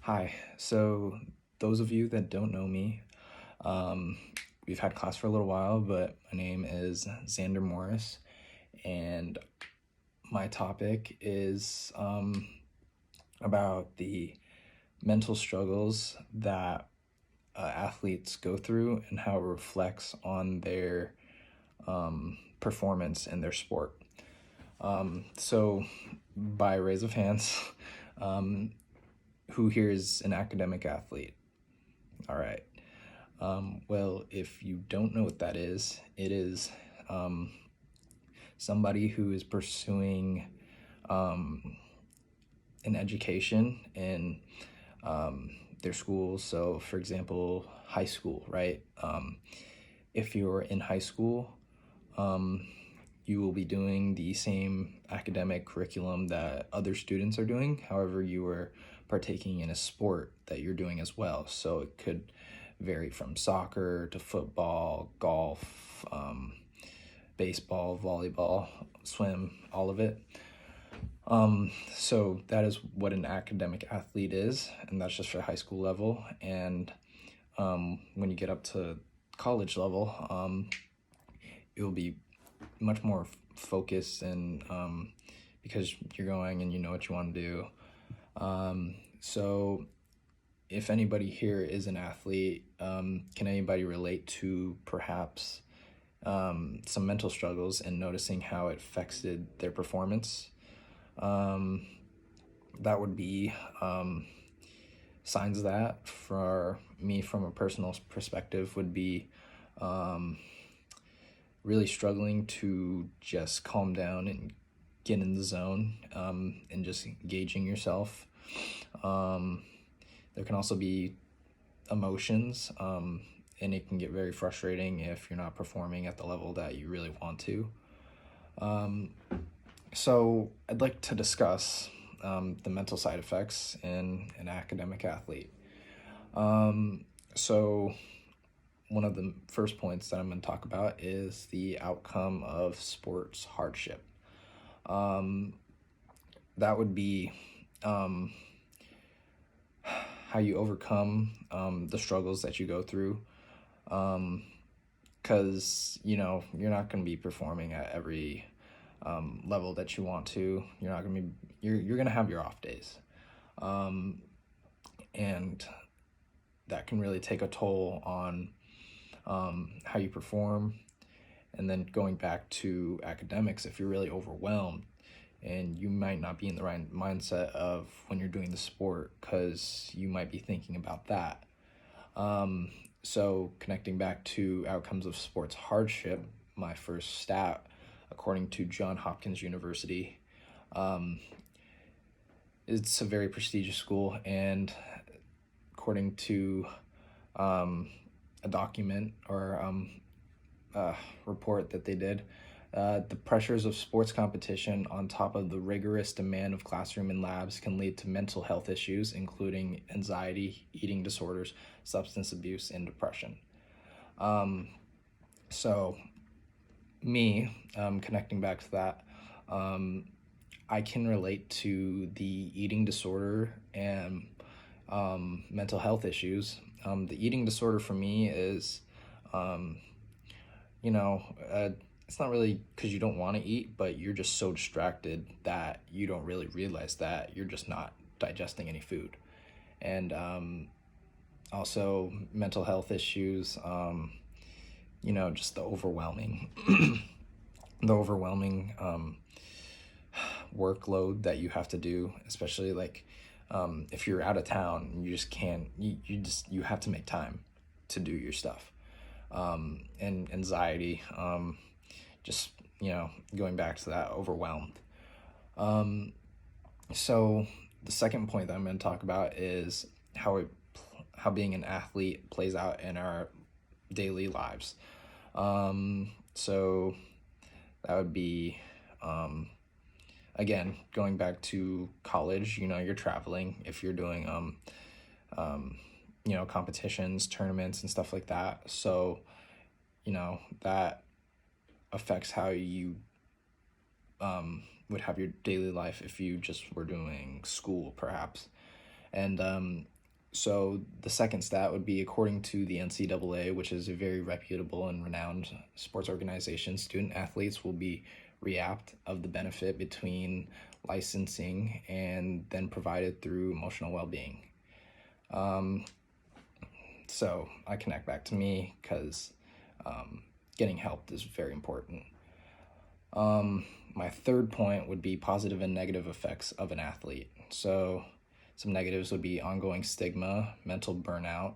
Hi. So, those of you that don't know me, um, we've had class for a little while, but my name is Xander Morris, and my topic is about the mental struggles that athletes go through and how it reflects on their performance in their sport. So, by raise of hands, um, who here is an academic athlete? All right. Well, if you don't know what that is, it is um, somebody who is pursuing um, an education in their school. So, for example, high school, right? If you're in high school, um, you will be doing the same academic curriculum that other students are doing. However, you are partaking in a sport that you're doing as well. So it could vary from soccer to football, golf, baseball, volleyball, swim, all of it. So that is what an academic athlete is, and that's just for high school level. And when you get up to college level, it will be much more focused and because you're going and you know what you want to do. So if anybody here is an athlete, can anybody relate to perhaps some mental struggles and noticing how it affected their performance? That would be signs of that for me from a personal perspective would be really struggling to just calm down and get in the zone and just gauging yourself. There can also be emotions, and it can get very frustrating if you're not performing at the level that you really want to. So, I'd like to discuss the mental side effects in an academic athlete. So, one of the first points that I'm going to talk about is the outcome of sports hardship. That would be how you overcome the struggles that you go through. Because, you're not going to be performing at every level that you want to. You're not going to be, you're going to have your off days. And that can really take a toll on how you perform. And then going back to academics, if you're really overwhelmed and you might not be in the right mindset of when you're doing the sport because you might be thinking about that. So connecting back to outcomes of sports hardship, my first stat, according to Johns Hopkins University, it's a very prestigious school, and according to a document or report that they did, the pressures of sports competition on top of the rigorous demand of classroom and labs can lead to mental health issues, including anxiety, eating disorders, substance abuse, and depression. So, connecting back to that, I can relate to the eating disorder and mental health issues. The eating disorder for me is, you know, it's not really because you don't want to eat, but you're just so distracted that you don't really realize that you're just not digesting any food. And also mental health issues, just the overwhelming workload that you have to do, especially like if you're out of town, you just can't, you have to make time to do your stuff. And anxiety, just, going back to that, overwhelmed. So the second point that I'm going to talk about is how being an athlete plays out in our daily lives. So that would be, again, going back to college, you're traveling if you're doing, competitions, tournaments, and stuff like that. So, that affects how you would have your daily life if you just were doing school, perhaps. And So the second stat would be, according to the NCAA, which is a very reputable and renowned sports organization, student athletes will be reaped of the benefit between licensing and then provided through emotional well-being. So I connect back to me because getting help is very important. My third point would be positive and negative effects of an athlete. So some negatives would be ongoing stigma, mental burnout.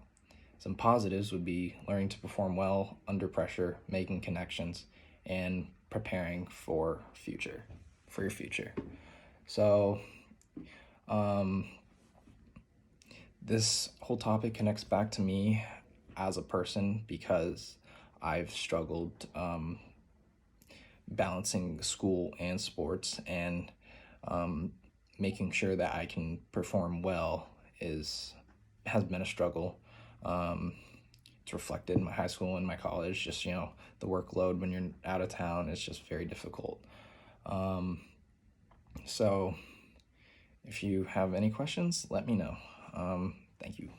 Some positives would be learning to perform well under pressure, making connections, and preparing for your future. So this whole topic connects back to me as a person because I've struggled balancing school and sports, and making sure that I can perform well has been a struggle. It's reflected in my high school and my college. Just, the workload when you're out of town is just very difficult. So if you have any questions, let me know. Thank you.